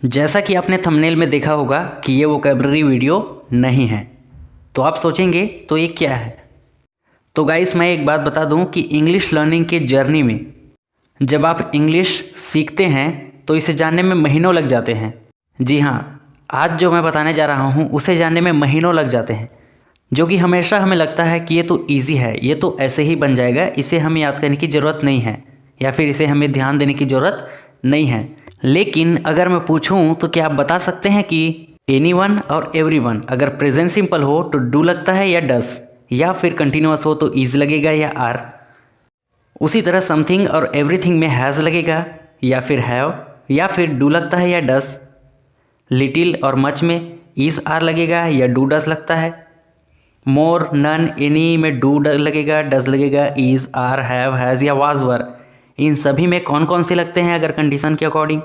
जैसा कि आपने थंबनेल में देखा होगा कि ये वोकैबुलरी वीडियो नहीं है, तो आप सोचेंगे तो ये क्या है। तो गाइस, मैं एक बात बता दूं कि इंग्लिश लर्निंग के जर्नी में जब आप इंग्लिश सीखते हैं तो इसे जानने में महीनों लग जाते हैं। जी हाँ, आज जो मैं बताने जा रहा हूँ उसे जानने में महीनों लग जाते हैं, जो कि हमेशा हमें लगता है कि ये तो ईजी है, ये तो ऐसे ही बन जाएगा, इसे हमें याद करने की ज़रूरत नहीं है या फिर इसे हमें ध्यान देने की ज़रूरत नहीं है। लेकिन अगर मैं पूछूं तो क्या आप बता सकते हैं कि एनीवन और एवरीवन अगर प्रेजेंट सिंपल हो तो डू लगता है या डस, या फिर कंटिन्यूअस हो तो इज लगेगा या आर। उसी तरह समथिंग और एवरीथिंग में हैज़ लगेगा या फिर हैव, या फिर डू लगता है या डस। लिटिल और मच में इज आर लगेगा या डू डस लगता है। मोर, नन, एनी में डू लगेगा, डस लगेगा, इज, आर, हैव, हैज़ या वाज वर। इन सभी में कौन कौन से लगते हैं अगर कंडीशन के अकॉर्डिंग।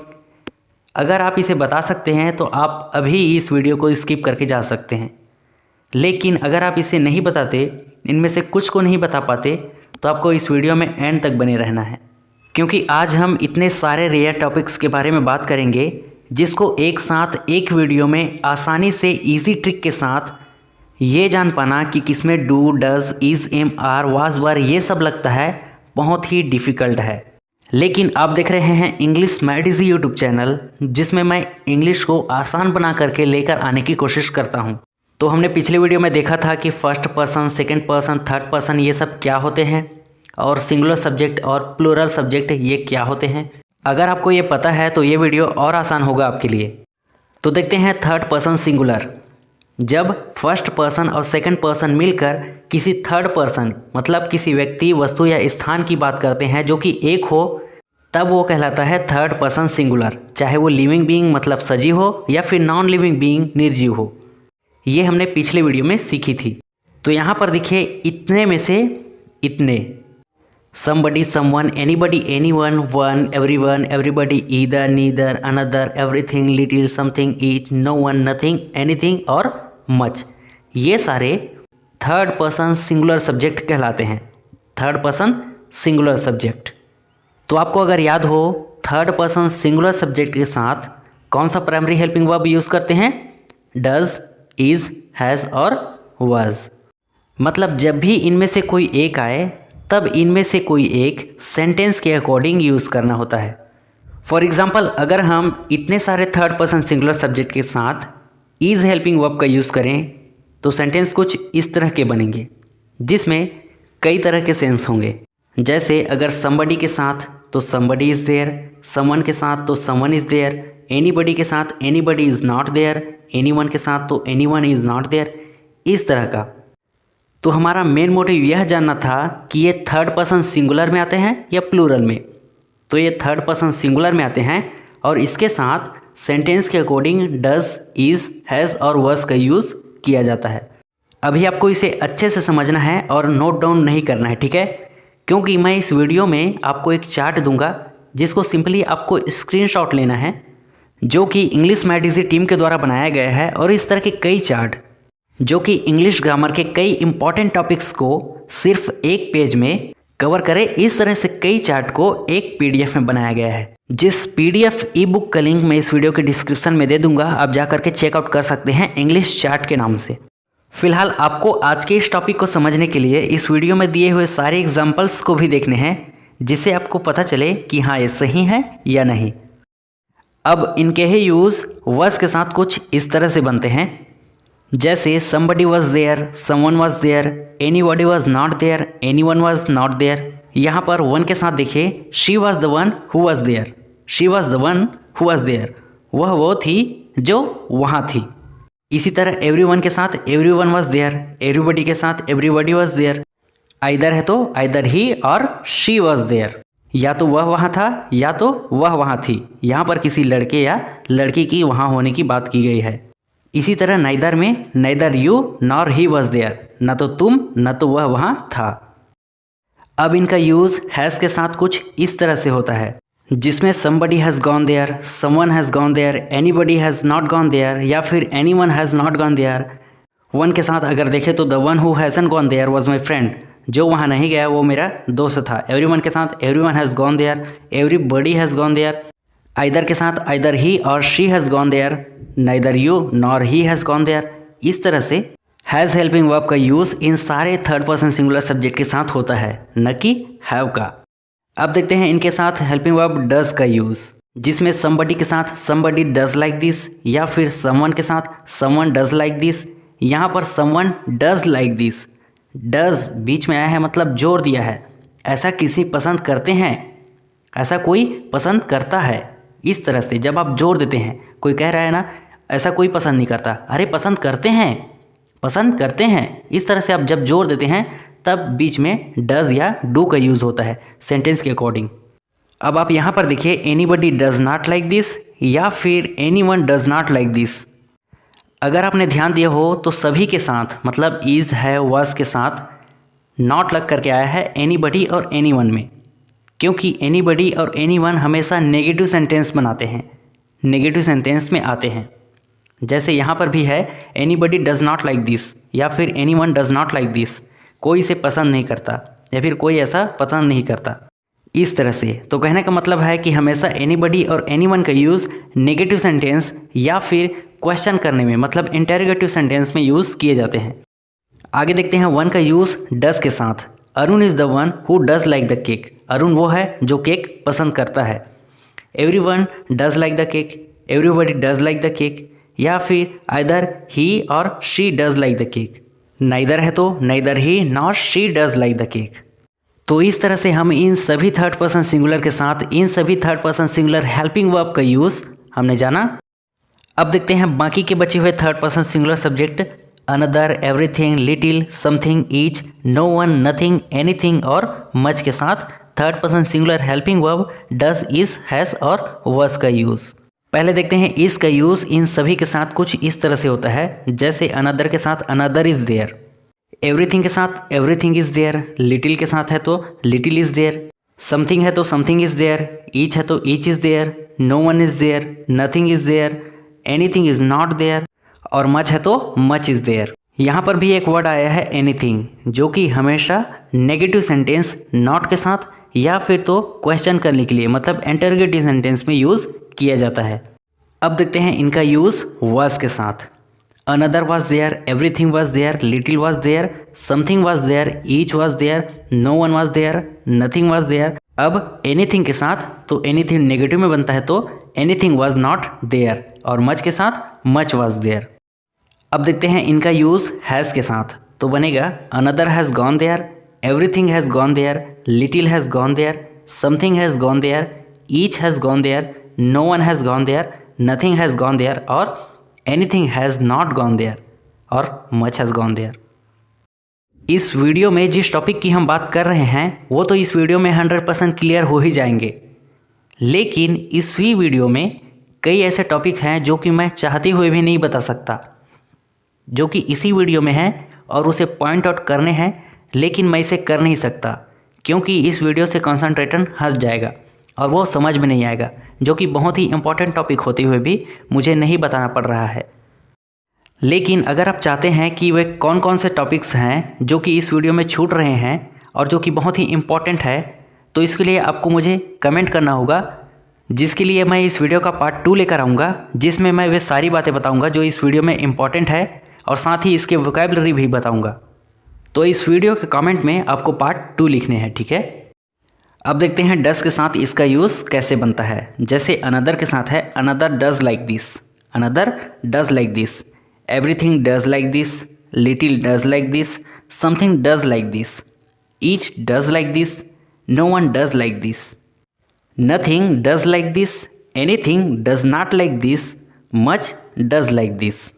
अगर आप इसे बता सकते हैं तो आप अभी इस वीडियो को स्किप करके जा सकते हैं। लेकिन अगर आप इसे नहीं बताते, इनमें से कुछ को नहीं बता पाते, तो आपको इस वीडियो में एंड तक बने रहना है, क्योंकि आज हम इतने सारे रेयर टॉपिक्स के बारे में बात करेंगे जिसको एक साथ एक वीडियो में आसानी से ईजी ट्रिक के साथ ये जान पाना कि किसमें do, does, is, am, are, was, were ये सब लगता है बहुत ही डिफ़िकल्ट है। लेकिन आप देख रहे हैं English made easy YouTube channel, जिसमें मैं इंग्लिश को आसान बना करके लेकर आने की कोशिश करता हूं। तो हमने पिछले वीडियो में देखा था कि first person, second person, third person ये सब क्या होते हैं, और सिंगुलर सब्जेक्ट और प्लूरल सब्जेक्ट ये क्या होते हैं। अगर आपको ये पता है तो ये वीडियो और आसान होगा आपके लिए। तो देखते हैं थर्ड पर्सन सिंगुलर। जब फर्स्ट पर्सन और सेकंड पर्सन मिलकर किसी थर्ड पर्सन मतलब किसी व्यक्ति, वस्तु या स्थान की बात करते हैं जो कि एक हो, तब वो कहलाता है थर्ड पर्सन सिंगुलर, चाहे वो लिविंग बीइंग मतलब सजीव हो या फिर नॉन लिविंग बीइंग निर्जीव हो। ये हमने पिछले वीडियो में सीखी थी। तो यहाँ पर देखिए, इतने में से इतने, somebody, someone, anybody, anyone, one, everyone, everybody, either, neither, another, everything, little, something, each, no one, nothing, anything और much, ये सारे थर्ड पर्सन सिंगुलर सब्जेक्ट कहलाते हैं। Third person singular subject. तो आपको अगर याद हो, थर्ड पर्सन सिंगुलर सब्जेक्ट के साथ कौन सा प्राइमरी हेल्पिंग वर्ब यूज़ करते हैं? डज, इज, हैज़ और वाज। मतलब जब भी इनमें से कोई एक आए तब इनमें से कोई एक सेंटेंस के अकॉर्डिंग यूज़ करना होता है। फॉर एग्जाम्पल, अगर हम इतने सारे थर्ड पर्सन सिंगुलर सब्जेक्ट के साथ इज़ हेल्पिंग वर्ब का यूज़ करें तो सेंटेंस कुछ इस तरह के बनेंगे, जिसमें कई तरह के सेंस होंगे। जैसे अगर somebody के साथ तो somebody इज़ देयर, someone के साथ तो someone इज़ देयर, anybody के साथ anybody is not there, anyone के साथ तो anyone इज़ नॉट देयर, इस तरह का। तो हमारा मेन मोटिव यह जानना था कि ये थर्ड पर्सन सिंगुलर में आते हैं या प्लूरल में। तो ये थर्ड पर्सन सिंगुलर में आते हैं और इसके साथ सेंटेंस के अकॉर्डिंग डज, इज़, हैज़ और वर्स का यूज़ किया जाता है। अभी आपको इसे अच्छे से समझना है और नोट डाउन नहीं करना है, ठीक है? क्योंकि मैं इस वीडियो में आपको एक चार्ट दूंगा जिसको सिंपली आपको स्क्रीनशॉट लेना है, जो कि इंग्लिश मैट इजी टीम के द्वारा बनाया गया है। और इस तरह के कई चार्ट जो कि इंग्लिश ग्रामर के कई इंपॉर्टेंट टॉपिक्स को सिर्फ एक पेज में कवर करे, इस तरह से कई चार्ट को एक पीडीएफ में बनाया गया है, जिस पीडीएफ ई बुक का लिंक मैं इस वीडियो के डिस्क्रिप्शन में दे दूंगा। आप जा करके चेकआउट कर सकते हैं इंग्लिश चार्ट के नाम से। फिलहाल आपको आज के इस टॉपिक को समझने के लिए इस वीडियो में दिए हुए सारे एग्जाम्पल्स को भी देखने हैं, जिससे आपको पता चले कि हाँ ये सही है या नहीं। अब इनके ही यूज़ वर्स के साथ कुछ इस तरह से बनते हैं, जैसे somebody was there, someone was there, anybody was not there, anyone was not there। यहाँ पर वन के साथ देखिए, she was the one who was there, she was the one who was there, वह वो थी जो वहाँ थी। इसी तरह everyone के साथ everyone was there, everybody के साथ everybody was there। either है तो either he और she was there, या तो वह वहाँ था या तो वह वहाँ थी। यहाँ पर किसी लड़के या लड़की की वहाँ होने की बात की गई है। इसी तरह नाइदर में neither you nor he was there, न तो तुम न तो वह वहाँ था। अब इनका यूज़ हैज़ के साथ कुछ इस तरह से होता है, जिसमें somebody has gone there, someone has gone there, anybody has not gone there या फिर anyone has not gone there। One के साथ अगर देखें तो the one who hasn't gone there was my friend, जो वहाँ नहीं गया वो मेरा दोस्त था। everyone के साथ everyone has gone there, everybody has gone there। Either के साथ आइदर ही और she has gone there, neither you nor he has gone there. इस तरह से हैज़ हेल्पिंग वर्ब का यूज़ इन सारे थर्ड पर्सन सिंगुलर सब्जेक्ट के साथ होता है, न कि हैव का। अब देखते हैं इनके साथ हेल्पिंग वर्ब डज का यूज़, जिसमें समबडी के साथ समबडी डज लाइक दिस, या फिर समवन के साथ समवन डज लाइक दिस। यहाँ पर someone does like this, does बीच में आया है मतलब जोर दिया है, ऐसा किसी पसंद करते हैं, ऐसा कोई पसंद करता है। इस तरह से जब आप जोर देते हैं, कोई कह रहा है ना ऐसा कोई पसंद नहीं करता, अरे पसंद करते हैं, पसंद करते हैं, इस तरह से आप जब जोर देते हैं तब बीच में डज या डू का यूज़ होता है सेंटेंस के अकॉर्डिंग। अब आप यहाँ पर देखिए anybody does not like this या फिर anyone does not like this. अगर आपने ध्यान दिया हो तो सभी के साथ मतलब इज़ है वाज के साथ नॉट लग करके आया है एनीबडी और एनीवन में, क्योंकि एनीबडी और एनीवन हमेशा नेगेटिव सेंटेंस बनाते हैं, नेगेटिव सेंटेंस में आते हैं। जैसे यहाँ पर भी है anybody does not like this या फिर anyone does not like this, कोई इसे पसंद नहीं करता या फिर कोई ऐसा पसंद नहीं करता। इस तरह से तो कहने का मतलब है कि हमेशा एनीबडी और एनीवन का यूज़ नेगेटिव सेंटेंस या फिर क्वेश्चन करने में मतलब इंटेरोगेटिव सेंटेंस में यूज़ किए जाते हैं। आगे देखते हैं वन का यूज़ डज के साथ। Arun is the one who does like the cake. Arun वो है जो केक पसंद करता है। Everyone does like the cake, everybody does like the cake, या फिर आइदर ही और she does like the cake. Neither है तो neither he nor she does like the cake. तो इस तरह से हम इन सभी थर्ड पर्सन सिंगुलर के साथ इन सभी third person singular helping verb का यूज़ हमने जाना। अब देखते हैं बाकी के बचे हुए third person singular subject another, everything, little, something, each, no one, nothing, anything और मच के साथ third person singular helping verb does, is, has और वॉज का यूज़। पहले देखते हैं इस का यूज़ इन सभी के साथ कुछ इस तरह से होता है, जैसे अनदर के साथ अनदर इज़ देयर, एवरीथिंग के साथ एवरीथिंग इज़ देयर, लिटिल के साथ है तो लिटिल इज़ देयर, समथिंग है तो समथिंग इज़ देयर, ईच है तो each is there, no one is there, nothing is there, anything is not there और मच है तो मच इज़ देयर। यहाँ पर भी एक वर्ड आया है एनीथिंग, जो कि हमेशा नेगेटिव सेंटेंस नॉट के साथ या फिर तो क्वेश्चन करने के लिए मतलब इंटरोगेटिव सेंटेंस में यूज़ किया जाता है। अब देखते हैं इनका यूज़ वाज के साथ। Another was there, everything was there, little was there, something was there, each was there, no one was there, nothing was there. अब एनीथिंग के साथ तो एनीथिंग नेगेटिव में बनता है तो एनीथिंग वाज नॉट देयर और मच के साथ मच वाज देयर। अब देखते हैं इनका यूज़ हैज़ के साथ, तो बनेगा another has gone there, everything has gone there, little has gone there, something has gone there, each has gone there, no one has gone there, nothing has gone there और anything has not gone there और much has gone there. इस video में जिस topic की हम बात कर रहे हैं वो तो इस वीडियो में 100% क्लियर हो ही जाएंगे, लेकिन इस ही वीडियो में कई ऐसे टॉपिक हैं जो कि मैं चाहते हुए भी नहीं बता सकता, जो कि इसी वीडियो में है और उसे पॉइंट आउट करने हैं, लेकिन मैं इसे कर नहीं सकता क्योंकि इस वीडियो से कंसंट्रेशन हट जाएगा और वो समझ में नहीं आएगा, जो कि बहुत ही इंपॉर्टेंट टॉपिक होते हुए भी मुझे नहीं बताना पड़ रहा है। लेकिन अगर आप चाहते हैं कि वे कौन कौन से टॉपिक्स हैं जो कि इस वीडियो में छूट रहे हैं और जो कि बहुत ही इम्पॉर्टेंट है, तो इसके लिए आपको मुझे कमेंट करना होगा, जिसके लिए मैं इस वीडियो का पार्ट 2 लेकर आऊँगा, जिसमें मैं वे सारी बातें बताऊँगा जो इस वीडियो में इम्पॉर्टेंट है और साथ ही इसके वोकैबुलरी भी बताऊँगा। तो इस वीडियो के कमेंट में आपको पार्ट 2 लिखने हैं, ठीक है। अब देखते हैं डज के साथ इसका यूज़ कैसे बनता है। जैसे अनदर के साथ है another does like this, another does like this, everything does like this, little does like this, something does like this, each does like this, no one does like this, nothing does like this, anything does not like this, much does like this.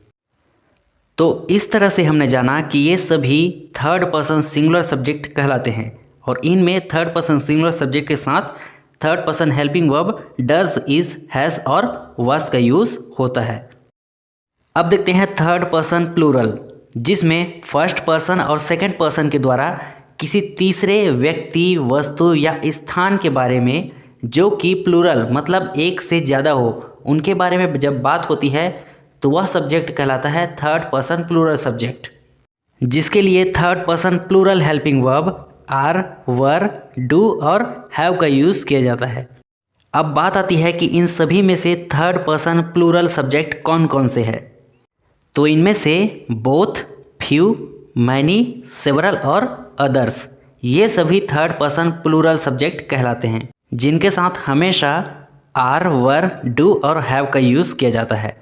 तो इस तरह से हमने जाना कि ये सभी third person singular subject कहलाते हैं और इनमें थर्ड पर्सन सिंगुलर सब्जेक्ट के साथ third person helping verb does, is, has और वाज का यूज़ होता है। अब देखते हैं थर्ड पर्सन प्लूरल, जिसमें फर्स्ट पर्सन और सेकंड पर्सन के द्वारा किसी तीसरे व्यक्ति, वस्तु या स्थान के बारे में जो कि प्लूरल मतलब एक से ज़्यादा हो, उनके बारे में जब बात होती है तो वह सब्जेक्ट कहलाता है थर्ड पर्सन प्लूरल सब्जेक्ट, जिसके लिए third person plural helping verb are, were, do और हैव का यूज़ किया जाता है। अब बात आती है कि इन सभी में से थर्ड पर्सन प्लूरल सब्जेक्ट कौन कौन से है। तो इनमें से बोथ, फ्यू, मैनी, सेवरल और अदर्स, ये सभी थर्ड पर्सन प्लूरल सब्जेक्ट कहलाते हैं, जिनके साथ हमेशा आर, वर, डू और हैव का यूज़ किया जाता है।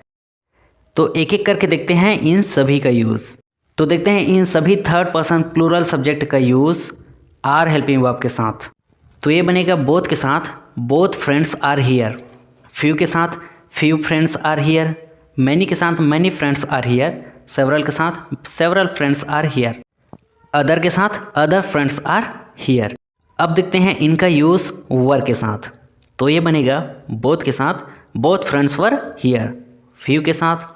तो एक एक करके देखते हैं इन सभी का यूज़। तो देखते हैं इन सभी थर्ड पर्सन प्लूरल सब्जेक्ट का यूज़ आर हेल्पिंग वर्ब के साथ। तो ये बनेगा बोथ के साथ both friends are here, few के साथ few friends are here, many के साथ many friends are here, several के साथ several friends are here, other के साथ अदर फ्रेंड्स आर हियर। अब देखते हैं इनका यूज़ वर के साथ। तो ये बनेगा बोथ के साथ both friends were here, few के साथ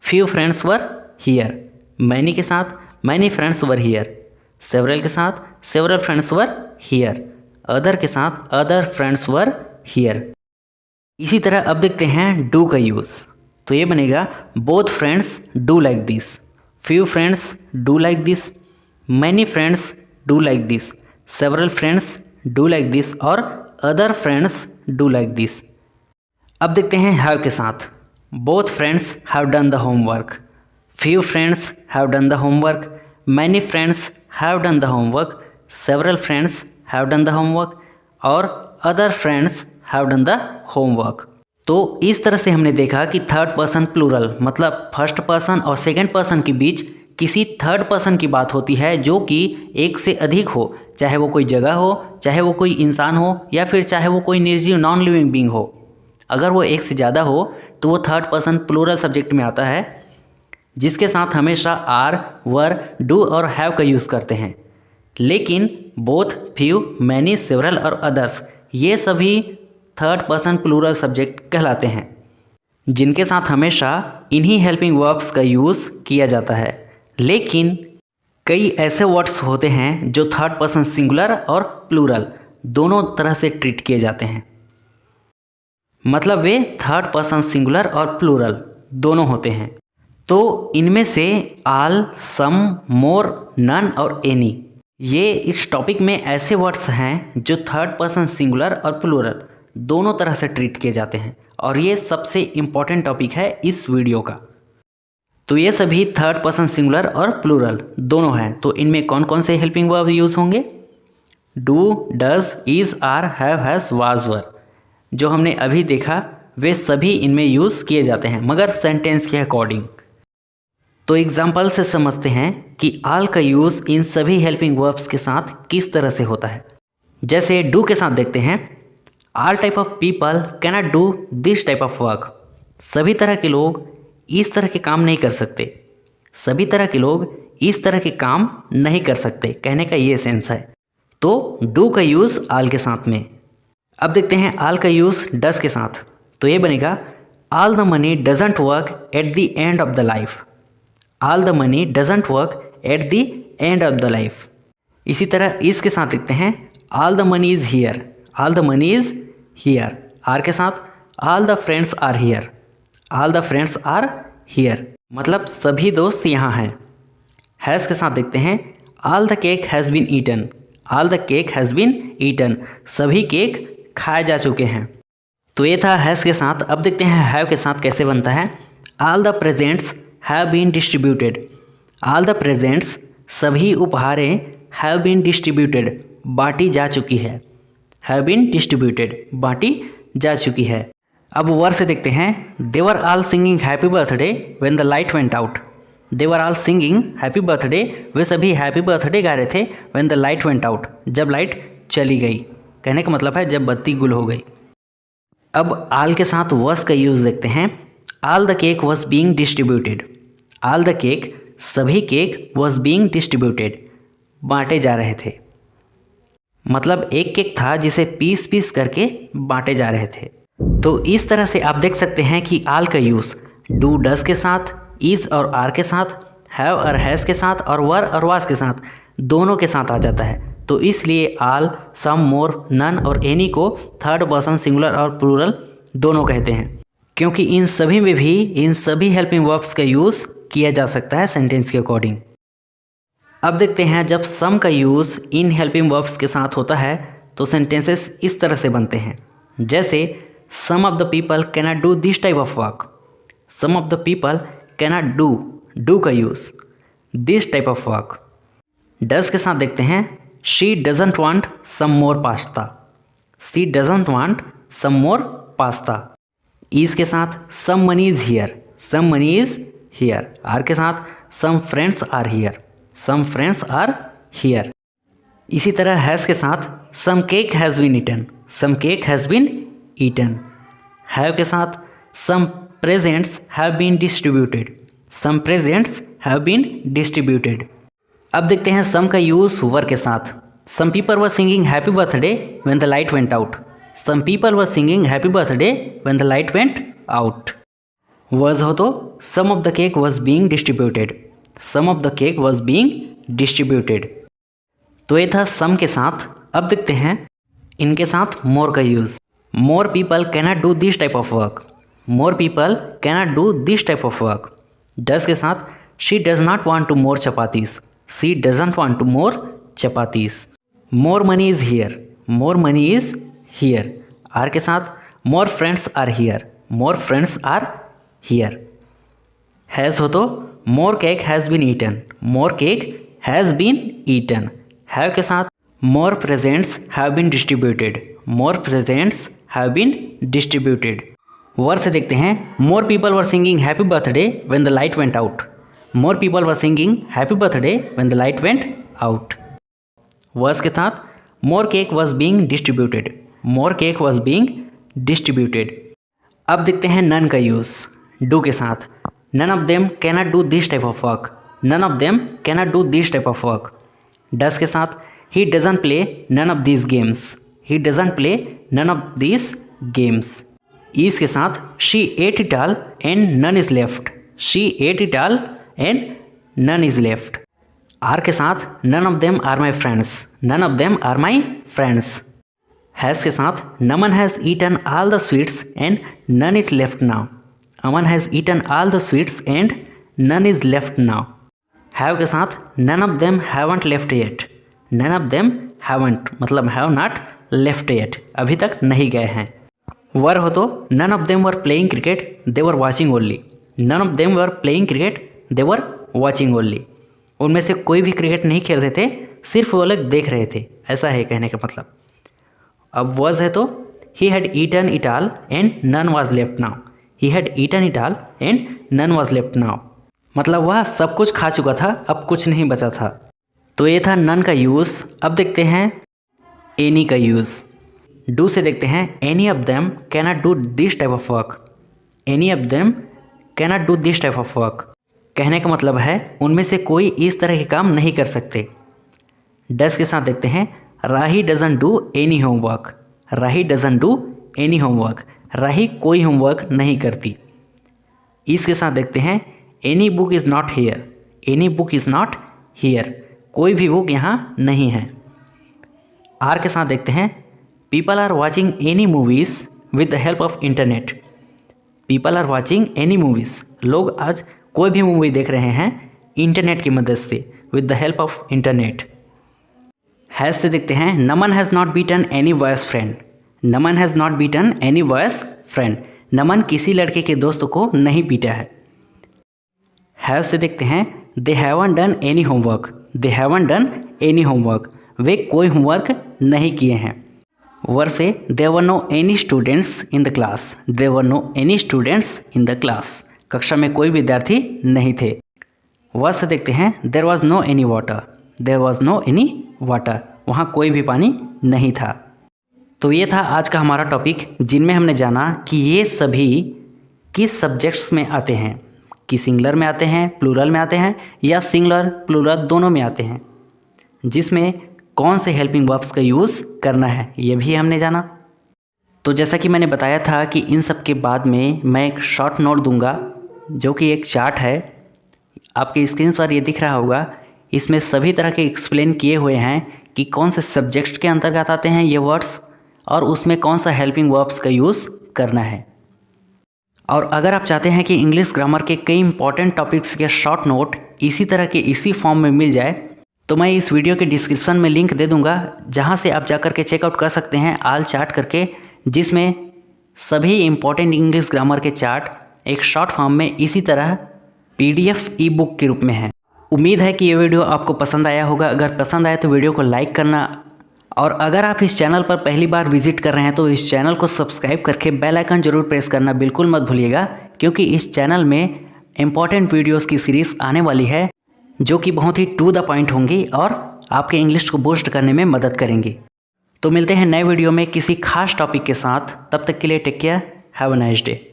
few friends were here, many के साथ many friends were here, several के साथ several friends were here, other के साथ अदर फ्रेंड्स वर हियर। इसी तरह अब देखते हैं डू का यूज़। तो ये बनेगा both friends do like this, few friends do like this, many friends do like this, several friends do like this और other friends do like this. अब देखते हैं हैव के साथ। Both friends have done the homework, few friends have done the homework, many friends have done the homework, several friends have done the homework और other friends have done the homework. तो इस तरह से हमने देखा कि थर्ड पर्सन प्लूरल मतलब first person और सेकंड पर्सन के बीच किसी थर्ड पर्सन की बात होती है जो कि एक से अधिक हो, चाहे वो कोई जगह हो, चाहे वो कोई इंसान हो या फिर चाहे वो कोई निर्जीव नॉन लिविंग बीइंग हो। अगर वो एक से ज़्यादा हो तो वो थर्ड पर्सन प्लूरल सब्जेक्ट में आता है, जिसके साथ हमेशा आर, वर, डू और हैव का यूज़ करते हैं। लेकिन बोथ, फ्यू, मैनी, सेवरल और अदर्स ये सभी थर्ड पर्सन प्लूरल सब्जेक्ट कहलाते हैं, जिनके साथ हमेशा इन्हीं हेल्पिंग वर्ब्स का यूज़ किया जाता है। लेकिन कई ऐसे वर्ड्स होते हैं जो थर्ड पर्सन सिंगुलर और प्लूरल दोनों तरह से ट्रीट किए जाते हैं, मतलब वे थर्ड पर्सन सिंगुलर और प्लूरल दोनों होते हैं। तो इनमें से आल, सम, मोर, नन और एनी ये इस टॉपिक में ऐसे वर्ड्स हैं जो थर्ड पर्सन सिंगुलर और प्लूरल दोनों तरह से ट्रीट किए जाते हैं और ये सबसे इम्पॉर्टेंट टॉपिक है इस वीडियो का। तो ये सभी थर्ड पर्सन सिंगुलर और प्लूरल दोनों हैं। तो इनमें कौन कौन से हेल्पिंग वर्ब यूज़ होंगे? Do, does, is, are, have, has, was, were जो हमने अभी देखा वे सभी इनमें यूज़ किए जाते हैं, मगर सेंटेंस के अकॉर्डिंग। तो एग्जाम्पल से समझते हैं कि आल का यूज़ इन सभी हेल्पिंग वर्ब्स के साथ किस तरह से होता है। जैसे डू के साथ देखते हैं, all type of people cannot do this type of work, सभी तरह के लोग इस तरह के काम नहीं कर सकते, सभी तरह के लोग इस तरह के काम नहीं कर सकते, कहने का ये सेंस है। तो डू का यूज़ आल के साथ में। अब देखते हैं आल का यूज़ डज के साथ। तो ये बनेगा all the money doesn't work at the end of the life, all the money doesn't work at the end of the life. इसी तरह इसके साथ देखते हैं all the money is here, all the money is here. Are के साथ all the friends are here, all the friends are here मतलब सभी दोस्त यहाँ हैं। हैज़ के साथ देखते हैं all the cake has been eaten, all the cake has been eaten सभी केक खाए जा चुके हैं। तो ये था हैज़ के साथ। अब देखते हैं हैव के साथ कैसे बनता है। All the presents have been distributed, all the presents सभी उपहारें हैव बीन डिस्ट्रीब्यूटेड बांटी जा चुकी है, हैव बीन डिस्ट्रीब्यूटेड बांटी जा चुकी है। अब वर से देखते हैं they were all singing happy birthday when the light went out, they were all singing happy birthday वे सभी हैप्पी बर्थडे गा रहे थे when the light went out जब लाइट चली गई, कहने का मतलब है जब बत्ती गुल हो गई। अब ऑल के साथ वॉज का यूज़ देखते हैं। All the cake was being distributed, all the cake सभी केक वॉज बीइंग डिस्ट्रीब्यूटेड बांटे जा रहे थे, मतलब एक केक था जिसे पीस पीस करके बांटे जा रहे थे। तो इस तरह से आप देख सकते हैं कि ऑल का यूज़ डू डज के साथ, इज़ और आर के साथ, हैव और हैज़ के साथ और वर और वाज के साथ दोनों के साथ आ जाता है। तो इसलिए ऑल, सम, मोर, नन और एनी को थर्ड पर्सन सिंगुलर और प्लूरल दोनों कहते हैं, क्योंकि इन सभी में भी इन सभी हेल्पिंग वर्ब्स का यूज़ किया जा सकता है सेंटेंस के अकॉर्डिंग। अब देखते हैं जब सम का यूज़ इन हेल्पिंग वर्ब्स के साथ होता है तो सेंटेंसेस इस तरह से बनते हैं। जैसे some of the people cannot do this type of work, some of the people cannot do का use, this type of work. Does के साथ देखते हैं she doesn't want some more pasta, she doesn't want some more pasta. Is के साथ some money is here, some money is here. Are के साथ some friends are here, some friends are here. इसी तरह हैज़ के साथ सम cake has been eaten, some cake has been eaten. Have के साथ some presents have been distributed, some presents have been distributed. अब देखते हैं सम का यूज़ वर के साथ। Some people were singing happy birthday when the light went out, some people were singing happy birthday when the light went out. Was हो तो some of the cake was being distributed, some of the cake was being distributed. तो ये था सम के साथ। अब देखते हैं इनके साथ मोर का use. More people cannot do this type of work, more people cannot do this type of work. Does के साथ she does not want to more chapatis, she doesn't want to more chapatis. More money is here, more money is here. Are के साथ more friends are here, more friends are here. Has हो तो more cake has been eaten, more cake has been eaten. Have के साथ more presents have been distributed, more presents have been distributed. Word से देखते हैं more people were singing happy birthday when the light went out, more people were singing happy birthday when the light went out. Words के साथ more cake was being distributed, more cake was being distributed. अब देखते हैं none का use. Do के साथ none of them cannot do this type of work, none of them cannot do this type of work. Does के साथ he doesn't play none of these games, he doesn't play none of these games. Is के साथ she ate it all and none is left, she ate it all and none is left. Are के साथ none of them are my friends, none of them are my friends. Has के साथ Naman has eaten all the sweets and none is left now, Aman has eaten all the sweets and none is left now. Have के साथ none of them haven't left yet, none of them haven't मतलब have not left yet, अभी तक नहीं गए हैं। Were हो तो none of them were playing cricket they were watching only, none of them were playing cricket they were watching only. उनमें से कोई भी क्रिकेट नहीं खेल रहे थे, सिर्फ वो लोग देख रहे थे, ऐसा है कहने का मतलब। अब वॉज है तो he had eaten it all and none was left now, he had eaten it all and none was left now मतलब वह सब कुछ खा चुका था, अब कुछ नहीं बचा था। तो ये था नन का यूज़। अब देखते हैं एनी का यूज़। डू से देखते हैं any of them cannot do this type of work, any of them cannot do this type of work कहने का मतलब है उनमें से कोई इस तरह के काम नहीं कर सकते। डज के साथ देखते हैं Rahi doesn't do any homework, Rahi doesn't do any homework, Rahi कोई होमवर्क नहीं करती। इसके साथ देखते हैं any book is not here, any book is not here, कोई भी बुक यहाँ नहीं है। आर के साथ देखते हैं people are watching any movies with the help of internet, people are watching any movies, लोग आज कोई भी मूवी देख रहे हैं इंटरनेट की मदद से, with the help of internet. Has से देखते हैं Naman has not beaten any boys friend, Naman has not beaten any boys friend, Naman किसी लड़के के दोस्त को नहीं पीटा है। हैव से देखते हैं they haven't done any homework, they haven't done any homework, वे कोई होमवर्क नहीं किए हैं। वर से there were no any students in the class, there were no any students in the class, कक्षा में कोई विद्यार्थी नहीं थे। वर से देखते हैं there was no any water, there was no any water, वहाँ कोई भी पानी नहीं था। तो ये था आज का हमारा टॉपिक, जिनमें हमने जाना कि ये सभी किस सब्जेक्ट्स में आते हैं, कि सिंगुलर में आते हैं, प्लूरल में आते हैं, या सिंगुलर प्लूरल दोनों में आते हैं, जिसमें कौन से हेल्पिंग वर्ब्स का यूज़ करना है ये भी हमने जाना। तो जैसा कि मैंने बताया था कि इन सब के बाद में मैं एक शॉर्ट नोट दूंगा, जो कि एक चार्ट है, आपके स्क्रीन पर ये दिख रहा होगा। इसमें सभी तरह के एक्सप्लेन किए हुए हैं कि कौन से सब्जेक्ट्स के अंतर्गत आते हैं ये वर्ड्स, और उसमें कौन सा हेल्पिंग वर्ब्स का यूज़ करना है। और अगर आप चाहते हैं कि इंग्लिश ग्रामर के कई इंपॉर्टेंट टॉपिक्स के शॉर्ट नोट इसी तरह के इसी फॉर्म में मिल जाए, तो मैं इस वीडियो के डिस्क्रिप्शन में लिंक दे दूंगा, जहां से आप जाकर के चेकआउट कर सकते हैं ऑल चार्ट करके, जिसमें सभी इम्पोर्टेंट इंग्लिश ग्रामर के चार्ट एक शॉर्ट फॉर्म में इसी तरह PDF ई बुक के रूप में है। उम्मीद है कि ये वीडियो आपको पसंद आया होगा। अगर पसंद आया तो वीडियो को लाइक करना, और अगर आप इस चैनल पर पहली बार विजिट कर रहे हैं तो इस चैनल को सब्सक्राइब करके बेल आइकन जरूर प्रेस करना बिल्कुल मत भूलिएगा, क्योंकि इस चैनल में इम्पॉर्टेंट वीडियोस की सीरीज़ आने वाली है जो कि बहुत ही टू द पॉइंट होंगी और आपके इंग्लिश को बूस्ट करने में मदद करेंगी। तो मिलते हैं नए वीडियो में किसी खास टॉपिक के साथ। तब तक के लिए take care, have a nice day.